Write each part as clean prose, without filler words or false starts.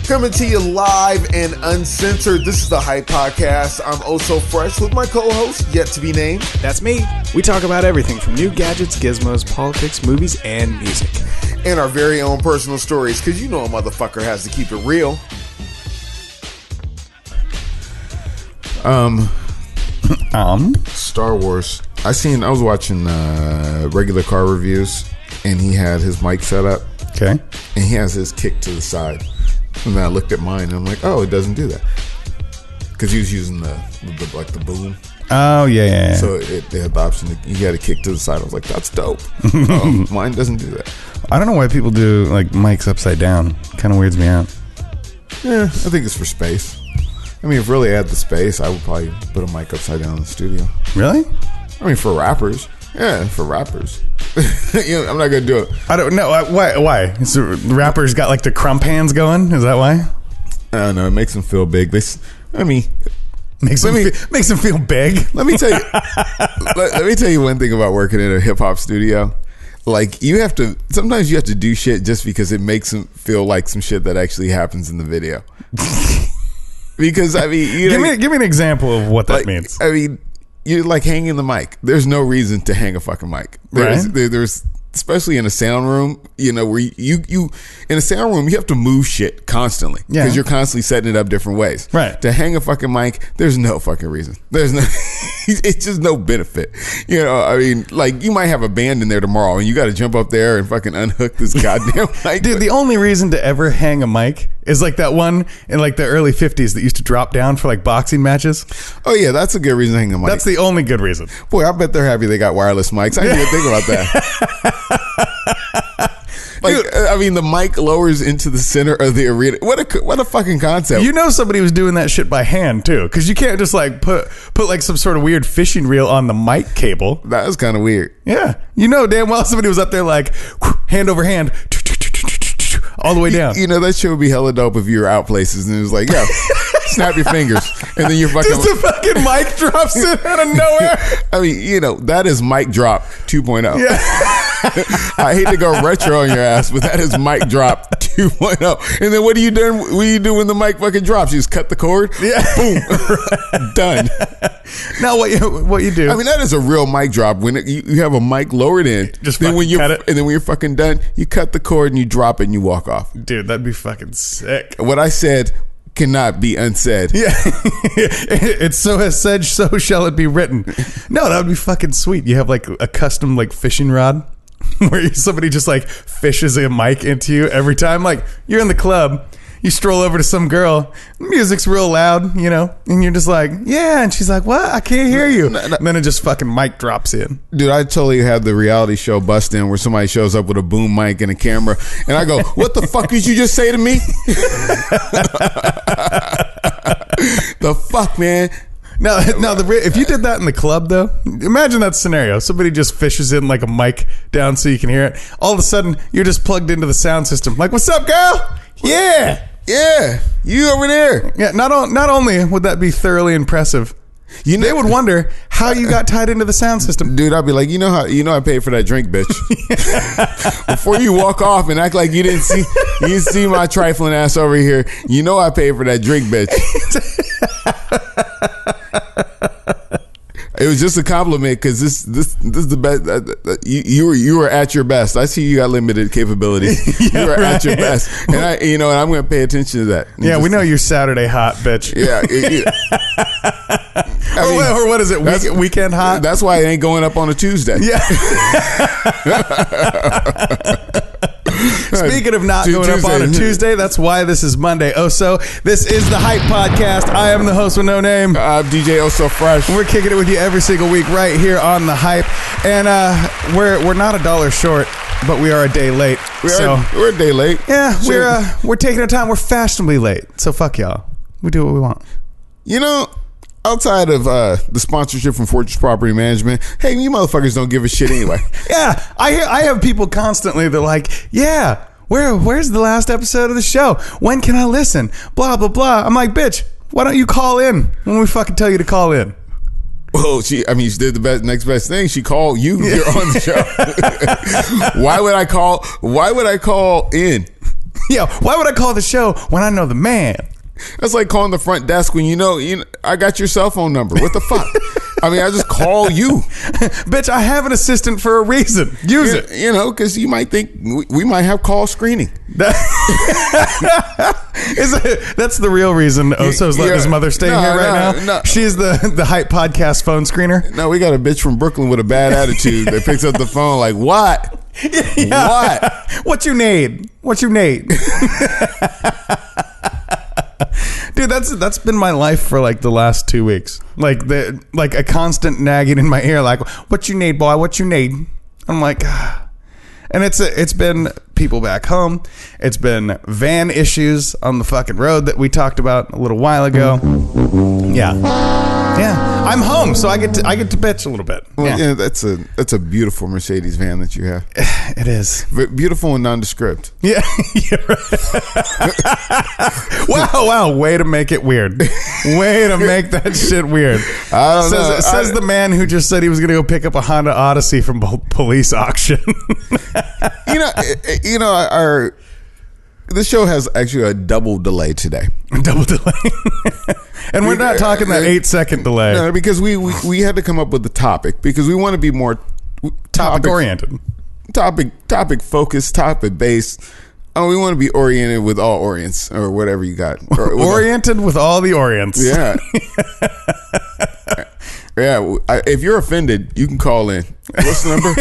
Coming to you live and uncensored. This is the Hype Podcast. I'm Oh So Fresh with my co-host, yet to be named. That's me. We talk about everything from new gadgets, gizmos, politics, movies, and music. And our very own personal stories, because you know a motherfucker has to keep it real. Star Wars. I was watching regular car reviews, and he had his mic set up. Okay. And he has his kick to the side. And then I looked at mine, and I'm like, oh, it doesn't do that. Because he was using the boom. Oh, yeah. So they had the option, he had a kick to the side. I was like, that's dope. Mine doesn't do that. I don't know why people do like mics upside down. Kind of weirds me out. Yeah, I think it's for space. I mean, if really I had the space, I would probably put a mic upside down in the studio. Really? I mean, for rappers. Yeah, for rappers. I'm not going to do it. I don't know. Why? So rappers got like the crump hands going? Is that why? I don't know. It makes them feel big. Makes them feel big. Let me tell you. let me tell you one thing about working in a hip hop studio. Like, sometimes you have to do shit just because it makes them feel like some shit that actually happens in the video. Because I mean, give me an example of what that means. I mean, you're like hanging the mic. There's no reason to hang a fucking mic. There's especially in a sound room, where you in a sound room you have to move shit constantly because you're constantly setting it up different ways. Right. To hang a fucking mic, there's no fucking reason. There's no. It's just no benefit. I mean, like, you might have a band in there tomorrow, and you got to jump up there and fucking unhook this goddamn mic. Dude, the only reason to ever hang a mic is like that one in like the early 50s that used to drop down for like boxing matches. Oh yeah, that's a good reason to hang a mic. That's the only good reason. Boy, I bet they're happy they got wireless mics. I didn't even think about that. Like, I mean, the mic lowers into the center of the arena. What a fucking concept. Somebody was doing that shit by hand too, because you can't just like put like some sort of weird fishing reel on the mic cable. That was kind of weird. Yeah, damn well somebody was up there like hand over hand all the way down. That shit would be hella dope if you were out places and it was like, yo, snap your fingers, and then you're fucking just a fucking mic drops in out of nowhere. I mean, that is mic drop 2.0. Yeah. I hate to go retro on your ass, but that is mic drop 2.0. And then what do you do? What do you do when the mic fucking drops? You just cut the cord. Yeah. Boom. Done. Now what you do? I mean, that is a real mic drop. When you have a mic lowered in, just then when cut it, and then when you're fucking done, you cut the cord and you drop it and you walk off. Dude, that'd be fucking sick. What I said cannot be unsaid. Yeah. It's so has said, so shall it be written. No, that would be fucking sweet. You have like a custom like fishing rod where somebody just like fishes a mic into you every time. Like, you're in the club, you stroll over to some girl, music's real loud, and you're just like, yeah, and she's like, what? I can't hear you. No. And then it just fucking mic drops in. Dude, I totally had the reality show bust in where somebody shows up with a boom mic and a camera, and I go, what the fuck did you just say to me? The fuck, man? Now, if you did that in the club, though, imagine that scenario. Somebody just fishes in like a mic down so you can hear it. All of a sudden, you're just plugged into the sound system. Like, what's up, girl? Yeah. Yeah. You over there. Yeah. Not only would that be thoroughly impressive, they would wonder how you got tied into the sound system. Dude, I'd be like, I paid for that drink, bitch. Before you walk off and act like you didn't see my trifling ass over here, I paid for that drink, bitch. It was just a compliment because this is the best. You were at your best. I see you got limited capability. You were at your best, and I'm going to pay attention to that. Yeah, we know you're Saturday hot, bitch. Yeah. Or what is it? Weekend hot. That's why it ain't going up on a Tuesday. Yeah. Speaking of not going up on a Tuesday, that's why this is Monday. So this is the Hype Podcast. I am the host with no name. I'm DJ Oh So Fresh. We're kicking it with you every single week right here on the Hype, and we're not $1 short, but we are a day late. We're a day late. Yeah, we're taking our time. We're fashionably late, so fuck y'all. We do what we want. Outside of the sponsorship from Fortress Property Management, hey, you motherfuckers don't give a shit anyway. Yeah, I have people constantly. They're like, yeah, where's the last episode of the show? When can I listen? Blah blah blah. I'm like, bitch, why don't you call in when we fucking tell you to call in? Well, she did the next best thing. She called you. You're on the show. Why would I call in? Yeah, why would I call the show when I know the man? That's like calling the front desk when you know I got your cell phone number. What the fuck? I mean, I just call you. Bitch, I have an assistant for a reason. Use it. You know, because you might think we might have call screening. That's the real reason Oso's letting his mother stay here right now. She's the Hype Podcast phone screener. No, we got a bitch from Brooklyn with a bad attitude that picks up the phone like, what? Yeah. What you need? What you need? Dude, that's been my life for like the last 2 weeks. Like a constant nagging in my ear, like, what you need, boy? What you need? I'm like, ah. And it's been people back home. It's been van issues on the fucking road that we talked about a little while ago. Yeah. I'm home, so I get to bitch a little bit. Well, yeah, that's a beautiful Mercedes van that you have. It is beautiful and nondescript. Yeah. Wow. Way to make it weird. Way to make that shit weird. I don't know. Says the man who just said he was going to go pick up a Honda Odyssey from police auction. The show has actually a double delay today. Double delay. And we're not talking that 8-second delay. No, because we had to come up with the topic because we want to be more topic oriented. Topic focused, topic based. Oh, we want to be oriented with all Orients or whatever you got. Oriented with all the Orients. Yeah. Yeah. If you're offended, you can call in. What's the number?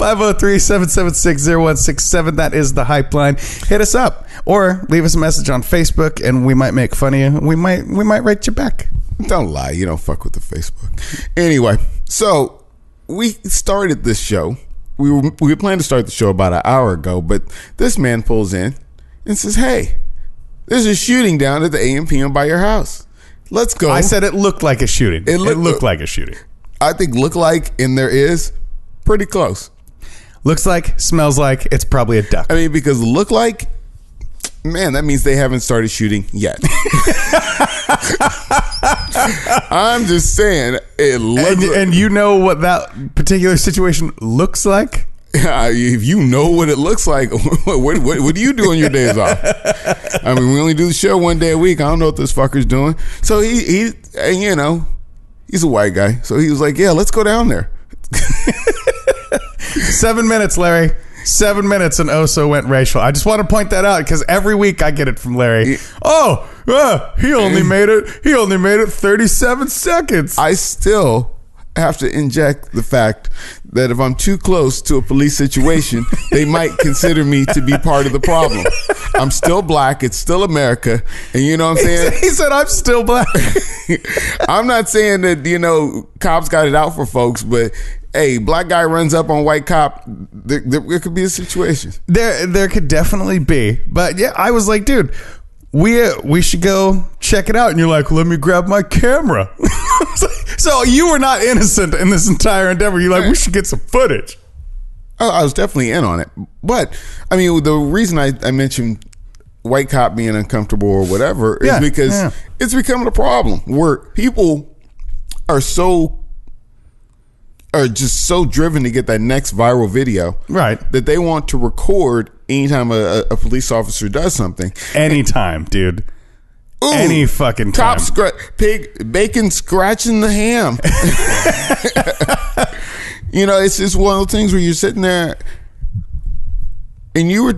503-776-0167. That is the Hype line. Hit us up or leave us a message on Facebook and we might make fun of you. We might write you back. Don't lie. You don't fuck with the Facebook. Anyway, so we started this show. We were planning to start the show about an hour ago, but this man pulls in and says, hey, there's a shooting down at the AMPM by your house. Let's go. I said it looked like a shooting. It looked like a shooting. I think look like and there is pretty close. Looks like, smells like, it's probably a duck. I mean, because look like, man, that means they haven't started shooting yet. I'm just saying it looks and you know what that particular situation looks like? If you know what it looks like, what do you do on your days off? I mean, we only do the show one day a week. I don't know what this fucker's doing. So he he's a white guy. So he was like, yeah, let's go down there. 7 minutes, Larry. 7 minutes and Oso went racial. I just want to point that out because every week I get it from Larry. He only made it 37 seconds. I still have to inject the fact that if I'm too close to a police situation, they might consider me to be part of the problem. I'm still black. It's still America. And you know what I'm saying? He said, I'm still black. I'm not saying that, cops got it out for folks, but hey, black guy runs up on white cop, there could be a situation. There could definitely be. But yeah, I was like, dude, we should go check it out. And you're like, let me grab my camera. So you were not innocent in this entire endeavor. You're like, we should get some footage. I was definitely in on it. But, I mean, the reason I mentioned white cop being uncomfortable or whatever is because it's becoming a problem where people are just so driven to get that next viral video, right? That they want to record anytime a police officer does something. Anytime, dude. Ooh, any fucking time. Bacon scratching the ham. It's just one of those things where you're sitting there and you're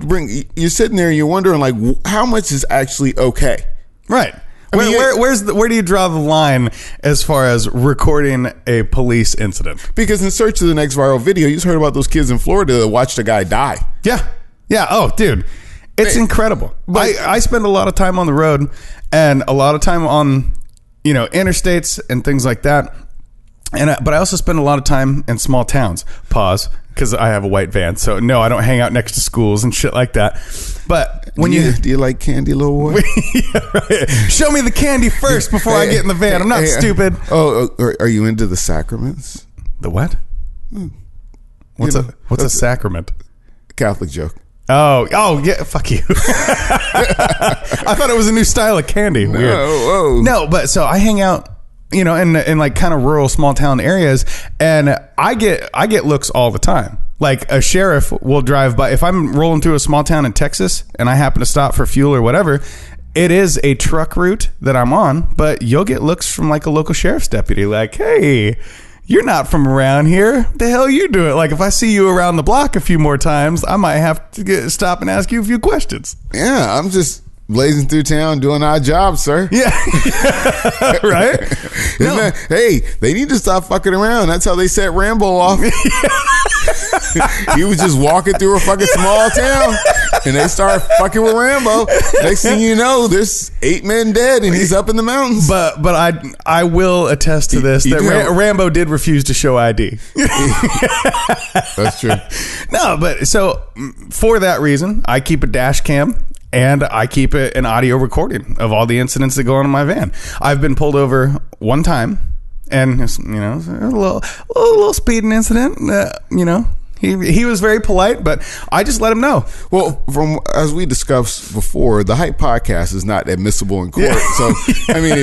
sitting there and you're wondering like how much is actually okay, right? Where do you draw the line as far as recording a police incident? Because in search of the next viral video, you just heard about those kids in Florida that watched a guy die. Yeah. Oh, dude, it's incredible. I spend a lot of time on the road and a lot of time on, interstates and things like that. But I also spend a lot of time in small towns. Pause. Because I have a white van, so no, I don't hang out next to schools and shit like that. But when do you like candy, little boy? Yeah, right. Show me the candy first before I get in the van. I'm not stupid. Are you into the sacraments? The what? What's a sacrament? Catholic joke. Oh yeah, fuck you. I thought it was a new style of candy. Weird. No, but so I hang out, in like kind of rural small town areas, and I get looks all the time. Like a sheriff will drive by. If I'm rolling through a small town in Texas and I happen to stop for fuel or whatever, it is a truck route that I'm on, but you'll get looks from like a local sheriff's deputy like, hey, you're not from around here. The hell you doing? Like if I see you around the block a few more times, I might have to stop and ask you a few questions. Yeah, I'm just blazing through town doing our job, sir. Yeah. Right? No. Hey, they need to stop fucking around. That's how they set Rambo off. He was just walking through a fucking small town and they start fucking with Rambo. Next thing you know, there's 8 men dead and he's up in the mountains. But I will attest to this, that Rambo did refuse to show ID. That's true. No, but so for that reason, I keep a dash cam. And I keep an audio recording of all the incidents that go on in my van. I've been pulled over one time, and a little speeding incident. He was very polite, but I just let him know. Well, from as we discussed before, the Hype podcast is not admissible in court. Yeah. So, I mean,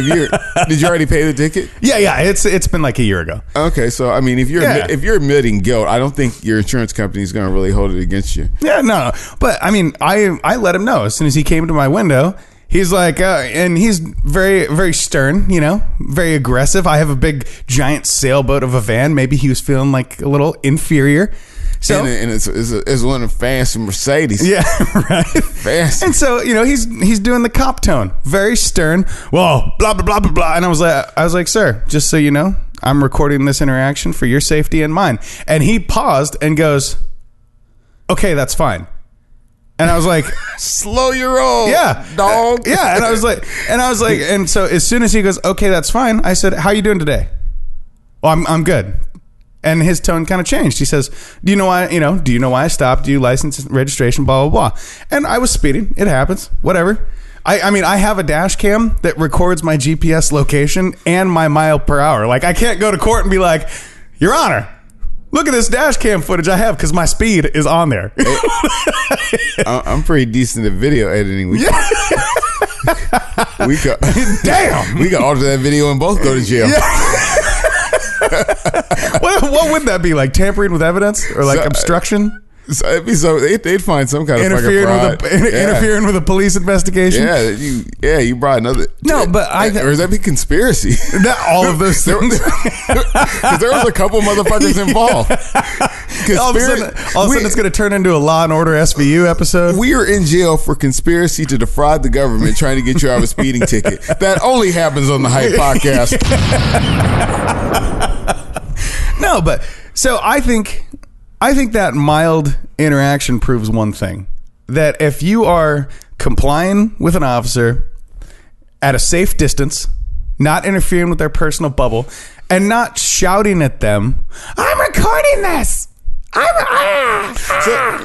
did you already pay the ticket? Yeah, it's been like a year ago. Okay, so I mean, if you're admitting guilt, I don't think your insurance company is going to really hold it against you. Yeah, no, but I mean, I let him know as soon as he came to my window. He's like, and he's very, very stern, very aggressive. I have a big, giant sailboat of a van. Maybe he was feeling like a little inferior. So, and it's one of fancy Mercedes. Yeah, right. Fancy. And so, he's doing the cop tone, very stern. Well, blah blah blah blah blah. And I was like, sir, just so you know, I'm recording this interaction for your safety and mine. And he paused and goes, okay, that's fine. And I was like, slow your roll, yeah, dog. Yeah. And I was like, and so as soon as he goes, okay, that's fine, I said, how you doing today? Well, I'm good. And his tone kind of changed. He says, do you know why I stopped you? License, registration, blah, blah, blah. And I was speeding. It happens. Whatever. I mean, I have a dash cam that records my GPS location and my mile per hour. Like, I can't go to court and be like, Your Honor, look at this dash cam footage I have because my speed is on there. I'm pretty decent at video editing. We could alter that video and both go to jail. Yeah. What would that be, like tampering with evidence or like obstruction? They'd find some kind of interfering with a police investigation. You brought another. No, but or is that be conspiracy? All of those things. Because there was a couple motherfuckers involved. All of a sudden, it's going to turn into a Law and Order SVU episode. We are in jail for conspiracy to defraud the government, trying to get you out of a speeding ticket. That only happens on the Hype podcast. No, but so I think that mild interaction proves one thing, that if you are complying with an officer at a safe distance, not interfering with their personal bubble, and not shouting at them, I'm recording this.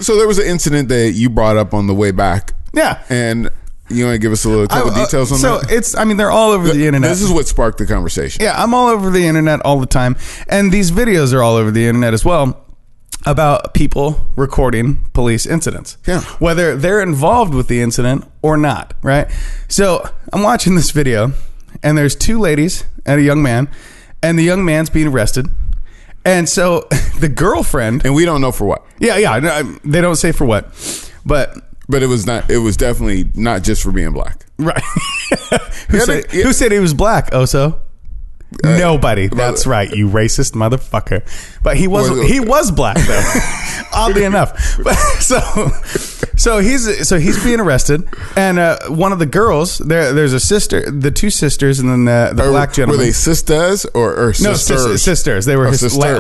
So there was an incident that you brought up on the way back. Yeah. And you want to give us a couple details on that? So they're all over the internet. This is what sparked the conversation. Yeah, I'm all over the internet all the time. And these videos are all over the internet as well about people recording police incidents. Yeah. Whether they're involved with the incident or not, right? So I'm watching this video and there's 2 ladies and a young man, and the young man's being arrested. And so the girlfriend... And we don't know for what. Yeah. They don't say for what. But it was not. It was definitely not just for being black, right? Who said he was black? Oso? Nobody. That's right, you racist motherfucker. But he was black though. Oddly enough. But, so he's being arrested, and one of the girls there's a sister, the 2 sisters, and then the black gentleman. Were they sisters or sisters? No, sisters. They were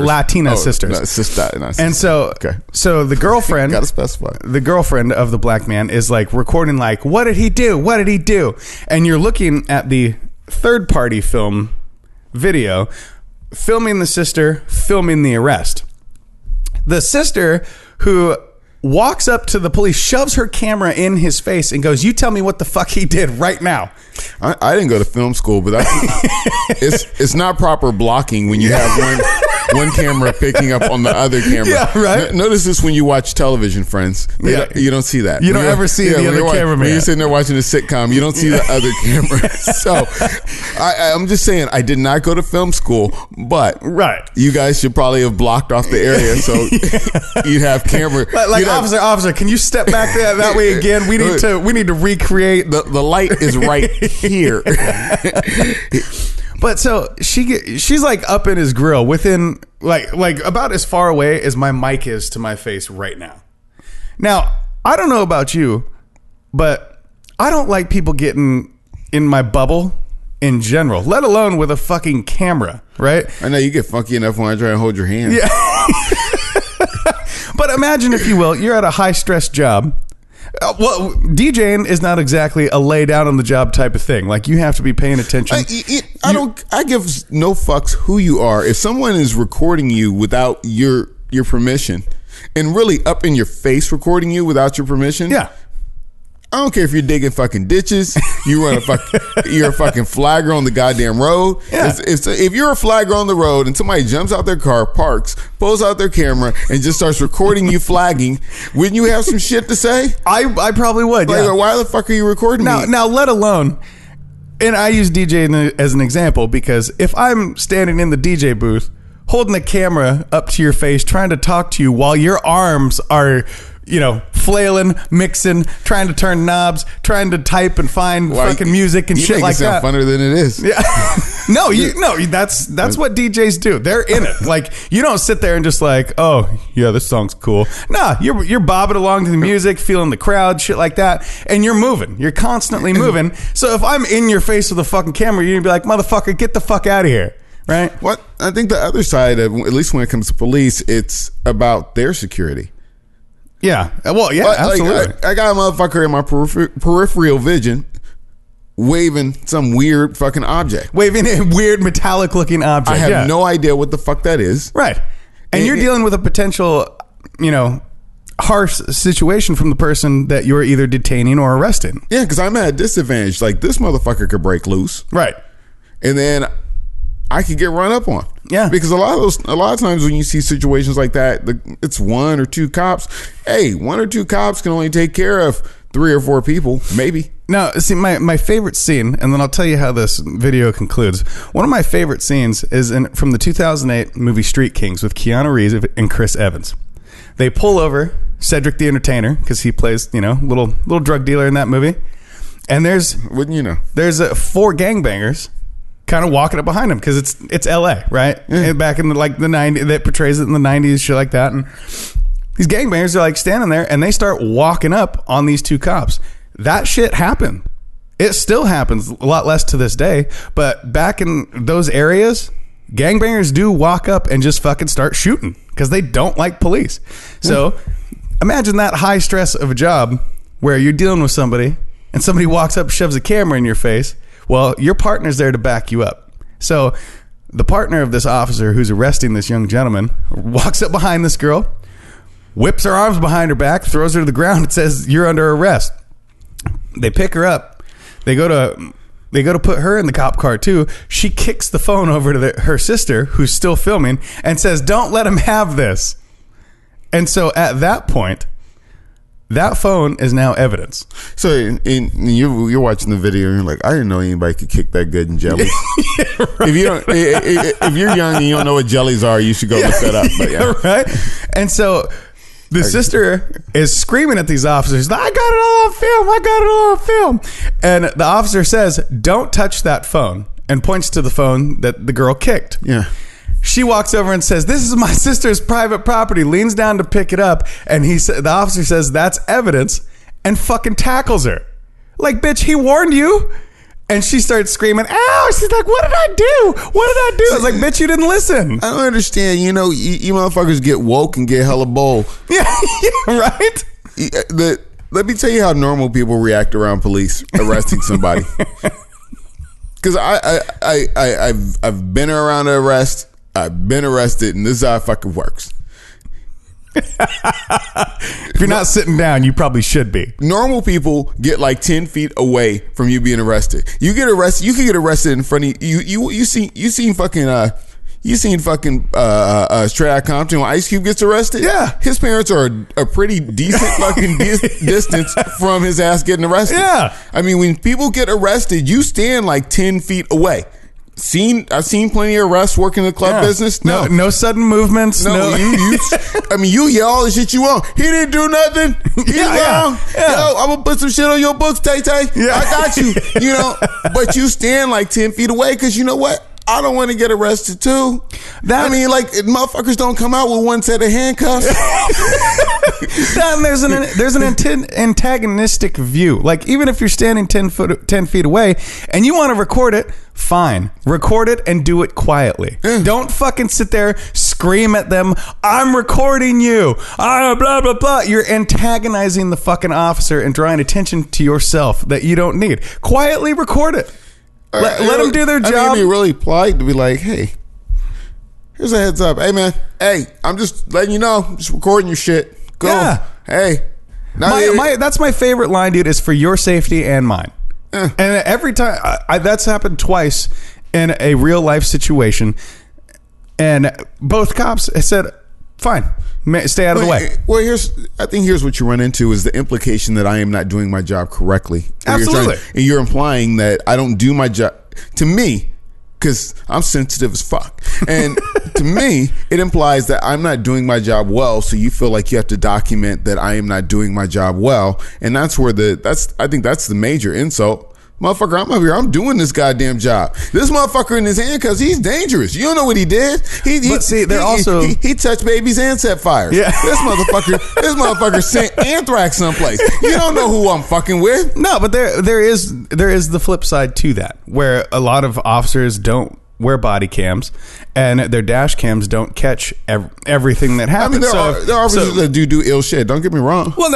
Latina sisters. No, sister. And so the girlfriend gotta specify. The girlfriend of the black man is like recording, like, what did he do? What did he do? And you're looking at the third party film video, filming the sister, filming the arrest. The sister, who walks up to the police, shoves her camera in his face and goes, you tell me what the fuck he did right now. I didn't go to film school, but it's not proper blocking when you have one one camera picking up on the other camera. Yeah, right. Notice this when you watch television, friends. You don't see that. You don't ever see the other cameraman. When you're sitting there watching a sitcom, you don't see the other camera. So I'm just saying, I did not go to film school, but you guys should probably have blocked off the area so you'd have camera. Like officer, can you step back that way again? We need to recreate. The light is right here. But so she's like up in his grill within like about as far away as my mic is to my face right now. Now, I don't know about you, but I don't like people getting in my bubble in general, let alone with a fucking camera, right? I know you get funky enough when I try and hold your hand. Yeah. But imagine, if you will, you're at a high stress job. Well, DJing is not exactly a lay down on the job type of thing. Like, you have to be paying attention. I give no fucks who you are. If someone is recording you without your permission, and really up in your face recording you without your permission, yeah, I don't care if you're digging fucking ditches, you're a fucking flagger on the goddamn road. Yeah. If you're a flagger on the road and somebody jumps out their car, parks, pulls out their camera, and just starts recording you flagging, wouldn't you have some shit to say? I probably would. Like, yeah. Why the fuck are you recording me? Now, let alone, and I use DJ as an example because if I'm standing in the DJ booth holding a camera up to your face trying to talk to you while your arms are, flailing, mixing, trying to turn knobs, trying to type and find fucking music and shit like that. You make it sound funner than it is. Yeah. That's what DJs do. They're in it. Like, you don't sit there and just like, oh yeah, this song's cool. Nah, you're bobbing along to the music, feeling the crowd, shit like that, and you're moving. You're constantly moving. So if I'm in your face with a fucking camera, you're gonna be like, motherfucker, get the fuck out of here. Right? What I think the other side of, at least when it comes to police, it's about their security. Yeah. Well, yeah, but, absolutely. Like, I got a motherfucker in my peripheral vision waving some weird fucking object. Waving a weird metallic looking object. I have no idea what the fuck that is. Right. And you're dealing with a potential, harsh situation from the person that you're either detaining or arresting. Yeah, because I'm at a disadvantage. Like, this motherfucker could break loose. Right. And then I could get run up on. Yeah. Because a lot of times when you see situations like that, it's one or two cops. Hey, one or two cops can only take care of 3 or 4 people, maybe. Now, see, my favorite scene, and then I'll tell you how this video concludes. One of my favorite scenes is from the 2008 movie Street Kings with Keanu Reeves and Chris Evans. They pull over Cedric the Entertainer because he plays, little drug dealer in that movie. And wouldn't you know? There's 4 gangbangers kind of walking up behind him because it's LA, right? Yeah. And back in the 90s, that portrays it in the 90s, shit like that. And these gangbangers are like standing there and they start walking up on these 2 cops. That shit happened. It still happens, a lot less to this day. But back in those areas, gangbangers do walk up and just fucking start shooting because they don't like police. So imagine that high stress of a job where you're dealing with somebody and somebody walks up, shoves a camera in your face. Well, your partner's there to back you up. So the partner of this officer who's arresting this young gentleman walks up behind this girl, whips her arms behind her back, throws her to the ground, and says, "You're under arrest." They pick her up. They go to put her in the cop car too. She kicks the phone over to her sister, who's still filming, and says, "Don't let him have this." And so at that point, that phone is now evidence. So you're watching the video and you're like, I didn't know anybody could kick that good in jellies. Yeah, right. If you're young and you don't know what jellies are, you should go look that up. But yeah. Right. And so the sister is screaming at these officers, "I got it all on film. I got it all on film." And the officer says, "Don't touch that phone," and points to the phone that the girl kicked. Yeah. She walks over and says, "This is my sister's private property," leans down to pick it up, and the officer says, "That's evidence," and fucking tackles her. Like, bitch, he warned you. And she starts screaming, "Ow!" She's like, "What did I do? What did I do?" I was like, "Bitch, you didn't listen." I don't understand. You motherfuckers get woke and get hella bold. Yeah, right? Let me tell you how normal people react around police arresting somebody. Because I've been around an arrest. I've been arrested, and this is how it fucking works. If you're not sitting down, you probably should be. Normal people get like 10 feet away from you being arrested. You get arrested. You can get arrested in front of you. You seen fucking You seen fucking Straight Outta Compton when Ice Cube gets arrested? Yeah. His parents are a pretty decent fucking distance from his ass getting arrested. Yeah. I mean, when people get arrested, you stand like 10 feet away. I've seen plenty of arrests working in the club business. No sudden movements. No. You yell all the shit you want. He didn't do nothing. He's wrong. Yo, I'm gonna put some shit on your books, Tay Tay. Yeah. I got you. You know, but you stand like 10 feet away because you know what? I don't want to get arrested too. Motherfuckers don't come out with one set of handcuffs. There's an antagonistic view. Like, even if you're standing 10 feet away and you want to record it, fine. Record it and do it quietly. Don't fucking sit there, scream at them, I'm recording you. Blah, blah, blah. You're antagonizing the fucking officer and drawing attention to yourself that you don't need. Quietly record it. Let them do their job. I mean, it'd be really polite to be like, hey, here's a heads up. Hey, man. Hey, I'm just letting you know. I'm just recording your shit. Go. Yeah. Hey. That's my favorite line, dude, is for your safety and mine. And every time, that's happened twice in a real life situation. And both cops said, fine, stay out of the way. Well, I think here's what you run into is the implication that I am not doing my job correctly. Absolutely. And you're implying that I don't do my job. To me, because I'm sensitive as fuck. And to me, it implies that I'm not doing my job well. So you feel like you have to document that I am not doing my job well. And that's where I think that's the major insult. Motherfucker, I'm up here. I'm doing this goddamn job. This motherfucker in his handcuffs, he's dangerous. You don't know what he did. He touched babies and set fires. Yeah. This motherfucker sent anthrax someplace. You don't know who I'm fucking with. No, but there is the flip side to that, where a lot of officers don't wear body cams and their dash cams don't catch everything that happens. I mean, there are officers that do ill shit. Don't get me wrong. Well,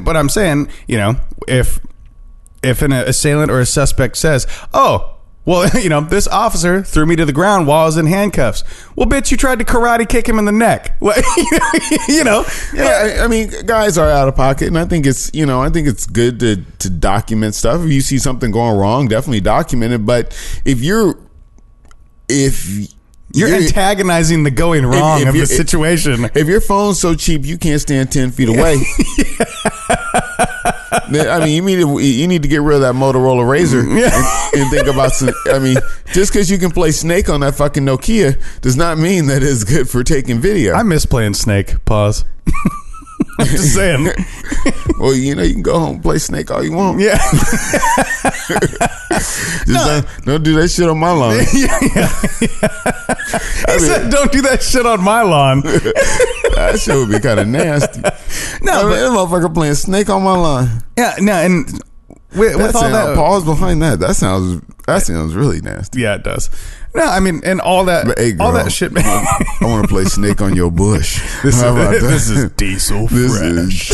but I'm saying, you know, if an assailant or a suspect says, oh, well, you know, this officer threw me to the ground while I was in handcuffs. Well, bitch, you tried to karate kick him in the neck. You know? Yeah, I mean, guys are out of pocket, and I think it's good to document stuff. If you see something going wrong, definitely document it. But if you're antagonizing the going wrong of the situation. If your phone's so cheap you can't stand 10 feet away. I mean, you need to get rid of that Motorola Razr and think about some. I mean, just because you can play Snake on that fucking Nokia does not mean that it's good for taking video. I miss playing Snake. Pause. I'm just saying. Well, you know, you can go home and play Snake all you want. Yeah. Don't do that shit on my lawn. He said, don't do that shit on my lawn. That shit would be kind of nasty. No, but that motherfucker playing Snake on my lawn. Yeah, no, and with all that, pause behind that. That sounds really nasty. Yeah, it does. No, I mean, and all that, girl, all that shit. I want to play Snake on your bush. This is Diesel Fresh.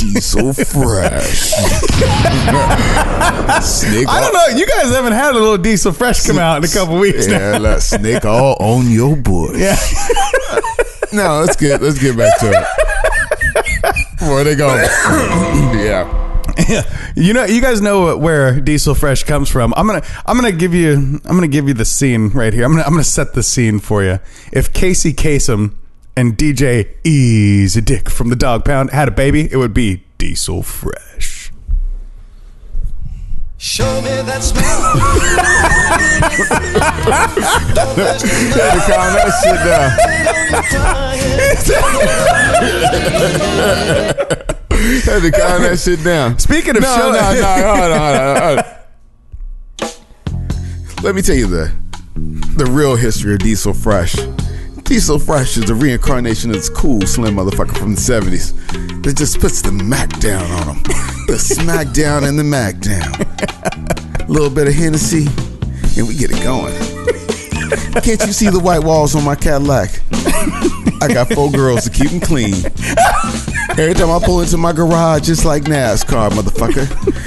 Snake. I don't know. You guys haven't had a little Diesel Fresh come out in a couple weeks now. Yeah, like Snake all on your bush. Yeah. No, let's get back to it. Where they going? Yeah. You know, you guys know where Diesel Fresh comes from. I'm gonna give you the scene right here. I'm gonna set the scene for you. If Casey Kasem and DJ Easy Dick from the Dog Pound had a baby, it would be Diesel Fresh. Show me that smile. Had to calm that shit down. Had to calm that shit down. Speaking of hold on. Let me tell you the real history of Diesel Fresh. Diesel Fresh is the reincarnation of this cool slim motherfucker from the 70s that just puts the Mac down on him. The smack down and the Mac down. A little bit of Hennessy and we get it going. Can't you see the white walls on my Cadillac? I got 4 girls to keep them clean. Every time I pull into my garage, it's like NASCAR, motherfucker.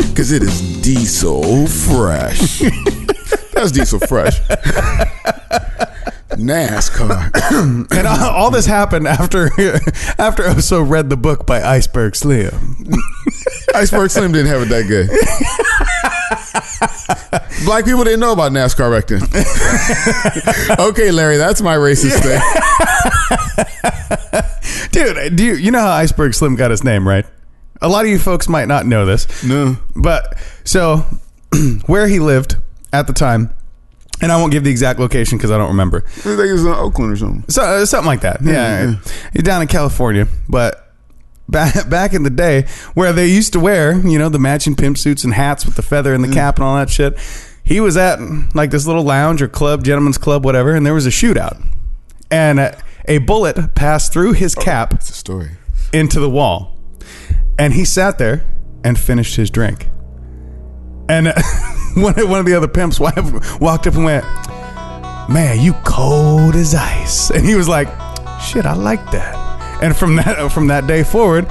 Because it is Diesel Fresh. That's Diesel Fresh. NASCAR. And all this happened after Oso read the book by Iceberg Slim. Iceberg Slim didn't have it that good. Black people didn't know about NASCAR back then. Okay, Larry, that's my racist thing. Dude, you know how Iceberg Slim got his name, right? A lot of you folks might not know this. No. But so where he lived at the time, and I won't give the exact location because I don't remember. I think it was in Oakland or something. So, something like that. Yeah. He's down in California. But back in the day where they used to wear, the matching pimp suits and hats with the feather and the cap and all that shit, he was at like this little lounge or club, gentleman's club, whatever, and there was a shootout. And a bullet passed through his cap That's a story. into the wall. And he sat there and finished his drink. And one of the other pimps walked up and went, "Man, you cold as ice." And he was like, "Shit, I like that." And from that day forward,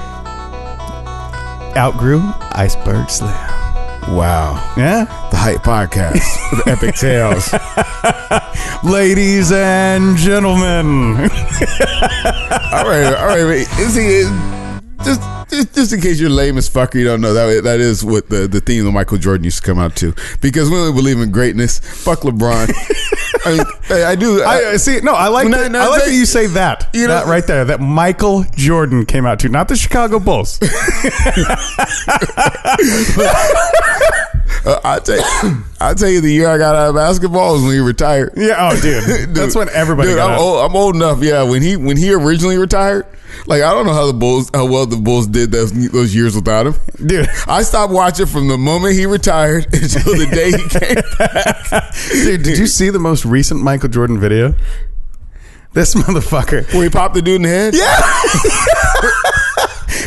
outgrew Iceberg Slim. Wow. Yeah? The Hype Podcast with Epic Tales. Ladies and gentlemen. All right. See, just in case you're lame as fuck, you don't know that is what the theme of Michael Jordan used to come out to. Because we only believe in greatness. Fuck LeBron. I mean, I do. I see. No, I like that you say that. That right there. That Michael Jordan came out to, not the Chicago Bulls. I'll tell you the year I got out of basketball was when he retired. Yeah. Oh, dude. That's when everybody. Dude, I'm old enough. Yeah. When he originally retired. Like, I don't know how well the Bulls did those years without him. Dude, I stopped watching from the moment he retired until the day he came back. Dude, did you see the most recent Michael Jordan video? This motherfucker. Where he popped the dude in the head? Yeah.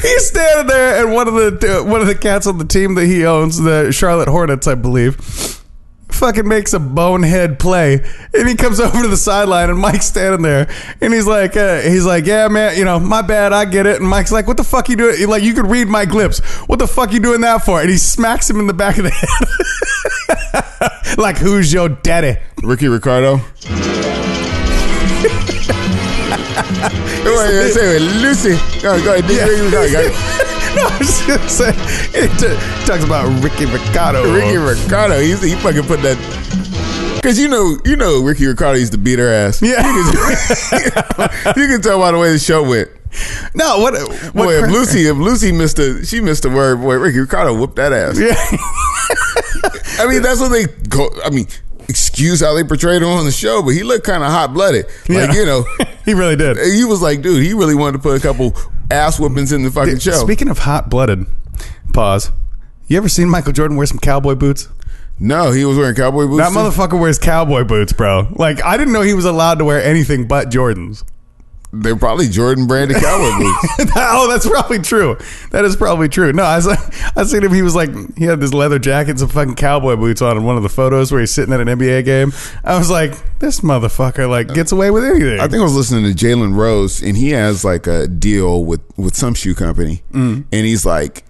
He's standing there, and one of the cats on the team that he owns, the Charlotte Hornets, I believe, fucking makes a bonehead play, and he comes over to the sideline, and Mike's standing there, and he's like, "Yeah, man, my bad, I get it." And Mike's like, "What the fuck you doing?" Like, you could read Mike lips. "What the fuck you doing that for?" And he smacks him in the back of the head. Like, "Who's your daddy?" Ricky Ricardo. Say Lucy. Go ahead. No, I was just saying, he talks about Ricky Ricardo. Ricky Ricardo. He fucking put that. Because you know Ricky Ricardo used to beat her ass. Yeah. You can tell by the way the show went. No, what boy, if Lucy missed a word, boy, Ricky Ricardo whooped that ass. Yeah. I mean, that's what they go. I mean, excuse how they portrayed him on the show, but he looked kind of hot blooded. Like, he really did. He was like, dude, he really wanted to put a couple ass whoopings in the fucking show. Speaking of hot blooded, pause. You ever seen Michael Jordan wear some cowboy boots? No, he was wearing cowboy boots. That motherfucker wears cowboy boots, bro. Like, I didn't know he was allowed to wear anything but Jordans. They're probably Jordan branded cowboy boots. Oh, that's probably true. That is probably true. No, I seen him. He was like, he had this leather jacket and some fucking cowboy boots on in one of the photos where he's sitting at an NBA game. I was like, this motherfucker like gets away with anything. I think I was listening to Jalen Rose, and he has like a deal with some shoe company, and he's like,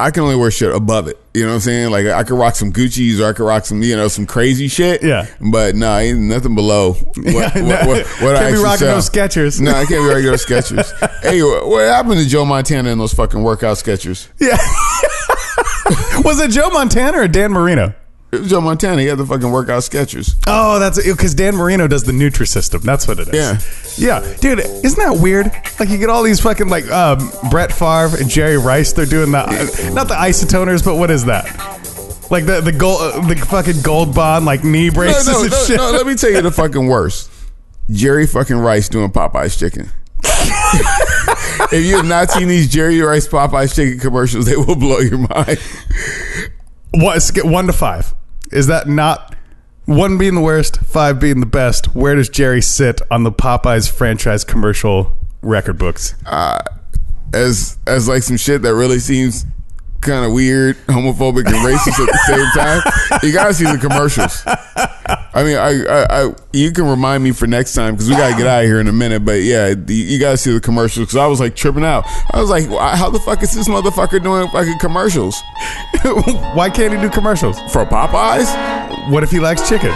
I can only wear shit above it. You know what I'm saying? Like, I could rock some Gucci's, or I could rock some, some crazy shit. Yeah. But no, ain't nothing below what can't I be rocking sell. those Skechers. No, I can't be rocking those Skechers. Hey, what happened to Joe Montana in those fucking workout Skechers? Yeah. Was it Joe Montana or Dan Marino? It was Joe Montana. He had the fucking workout Skechers. Oh, that's because Dan Marino does the Nutrisystem. That's what it is. Yeah. Dude, isn't that weird? Like, you get all these fucking like Brett Favre and Jerry Rice. They're doing not the isotoners, but what is that? Like the gold, the fucking Gold Bond, like knee braces and shit. No, let me tell you the fucking worst. Jerry fucking Rice doing Popeye's chicken. If you have not seen these Jerry Rice Popeye's chicken commercials, they will blow your mind. What, 1 to 5? Is that not 1 being the worst, 5 being the best? Where does Jerry sit on the Popeyes franchise commercial record books? As like some shit that really seems kind of weird, homophobic, and racist at the same time. You gotta see the commercials. I mean, I you can remind me for next time because we gotta get out of here in a minute. But yeah, you gotta see the commercials because I was like tripping out. I was like, how the fuck is this motherfucker doing fucking commercials? Why can't he do commercials For Popeyes? What if he likes chicken?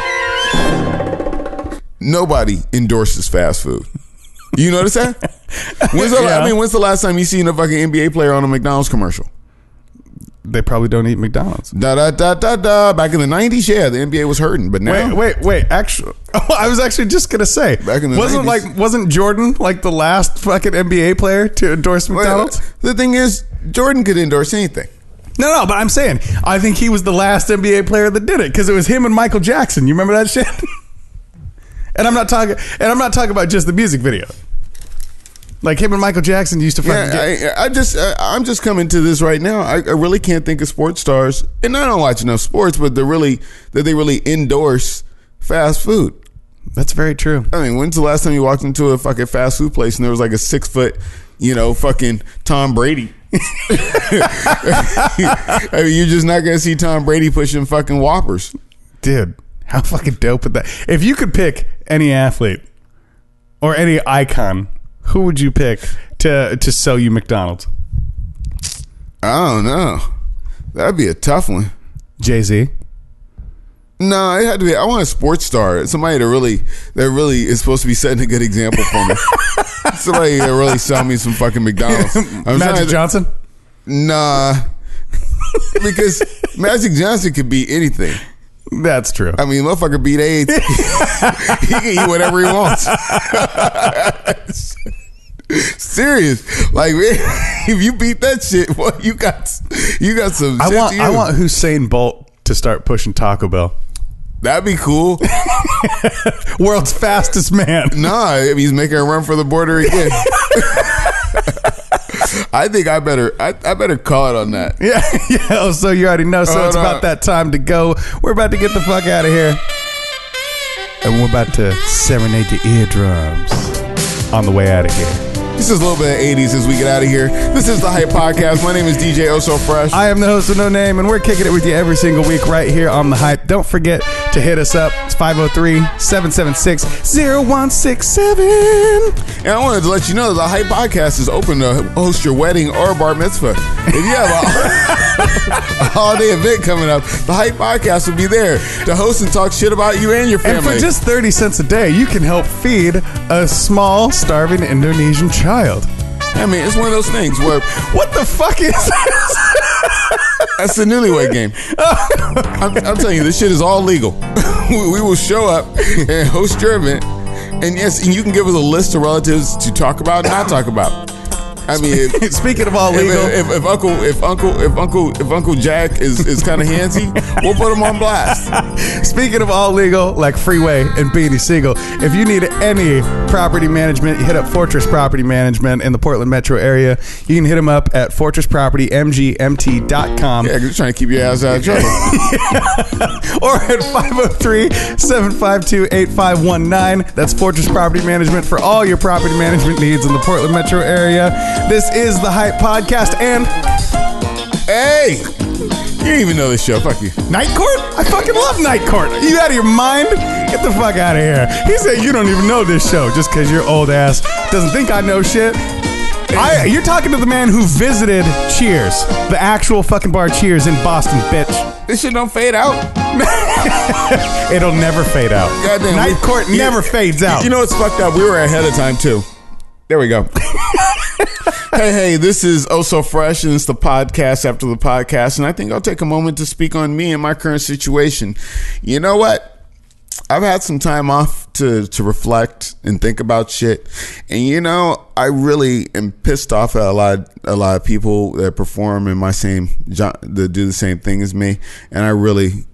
Nobody endorses fast food. You notice that? When's the last time you seen a fucking NBA player on a McDonald's commercial? they probably don't eat McDonald's. Back in the 90s, yeah, the NBA was hurting, but now Wait. Actually, I was actually just gonna say, back in the 90s. wasn't Jordan like the last fucking NBA player to endorse McDonald's? The thing is, Jordan could endorse anything. No, but I'm saying I think he was the last NBA player that did it because it was him and Michael Jackson. You remember that shit? And I'm not talking about just the music video. Like him and Michael Jackson used to fucking I'm just coming to this right now. I really can't think of sports stars, and I don't watch enough sports, but they really endorse fast food. That's very true. I mean, when's the last time you walked into a fucking fast food place and there was like a 6 foot, fucking Tom Brady? I mean, you're just not gonna see Tom Brady pushing fucking Whoppers, dude. How fucking dope would that? If you could pick any athlete or any icon, who would you pick to sell you McDonald's? I don't know. That'd be a tough one. Jay-Z? No, it had to be. I want a sports star. Somebody that really is supposed to be setting a good example for me. Somebody that really sell me some fucking McDonald's. Magic Johnson? Nah. Because Magic Johnson could be anything. That's true. I mean, motherfucker beat AIDS. He can eat whatever he wants. Serious. Like, man, if you beat that shit, well, you got some I shit I want Usain Bolt to start pushing Taco Bell. That'd be cool. World's fastest man. Nah, he's making a run for the border again. I think I better call it on that. Yeah. Oh, so you already know. So it's about that time to go. We're about to get the fuck out of here, and we're about to serenade the eardrums on the way out of here. This is a little bit of 80s as we get out of here. This is the Hype Podcast. My name is DJ Oso Fresh. I am the host of No Name, and we're kicking it with you every single week right here on the Hype. Don't forget to hit us up. It's 503-776-0167. And I wanted to let you know that the Hype Podcast is open to host your wedding or bar mitzvah. If you have a holiday event coming up, the Hype Podcast will be there to host and talk shit about you and your family. And for just 30 cents a day, you can help feed a small, starving Indonesian child. I mean, it's one of those things where... What the fuck is this? That's the newlywed game. I'm telling you, this shit is all legal. We will show up and host your event. And yes, and you can give us a list of relatives to talk about and not talk about. I mean, speaking of all legal, if Uncle Jack is kind of handsy, we'll put him on blast. Speaking of all legal, like Freeway and Beanie Siegel, if you need any property management, you hit up Fortress Property Management in the Portland metro area. You can hit them up at fortresspropertymgmt.com. Yeah, just trying to keep your ass out of trouble. Or at 503-752-8519. That's Fortress Property Management for all your property management needs in the Portland metro area. This is the Hype Podcast, and hey, you don't even know this show. Fuck you. Night Court? I fucking love Night Court. Are you out of your mind? Get the fuck out of here. He said you don't even know this show just because your old ass doesn't think I know shit. You're talking to the man who visited Cheers, the actual fucking bar Cheers in Boston, bitch. This shit don't fade out. It'll never fade out. Goddamn, Night Court never fades out. You know what's fucked up? We were ahead of time too. There we go. Hey, this is Oso Fresh, and it's the podcast after the podcast, and I think I'll take a moment to speak on me and my current situation. You know what? I've had some time off to reflect and think about shit, and I really am pissed off at a lot of people that perform in my same that do the same thing as me, and I really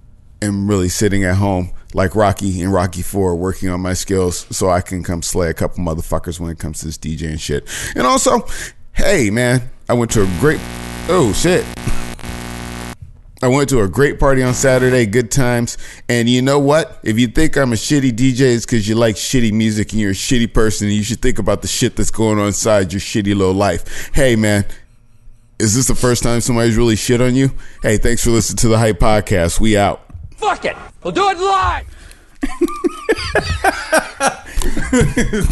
am sitting at home like Rocky in Rocky 4 working on my skills so I can come slay a couple motherfuckers when it comes to this DJ and shit. And also, hey man, I went to a great party on Saturday, good times. And you know what? If you think I'm a shitty DJ, it's because you like shitty music and you're a shitty person, and you should think about the shit that's going on inside your shitty little life. Hey man, is this the first time somebody's really shit on you? Hey, thanks for listening to the Hype Podcast. We out. Fuck it. We'll do it live.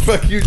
Fuck you.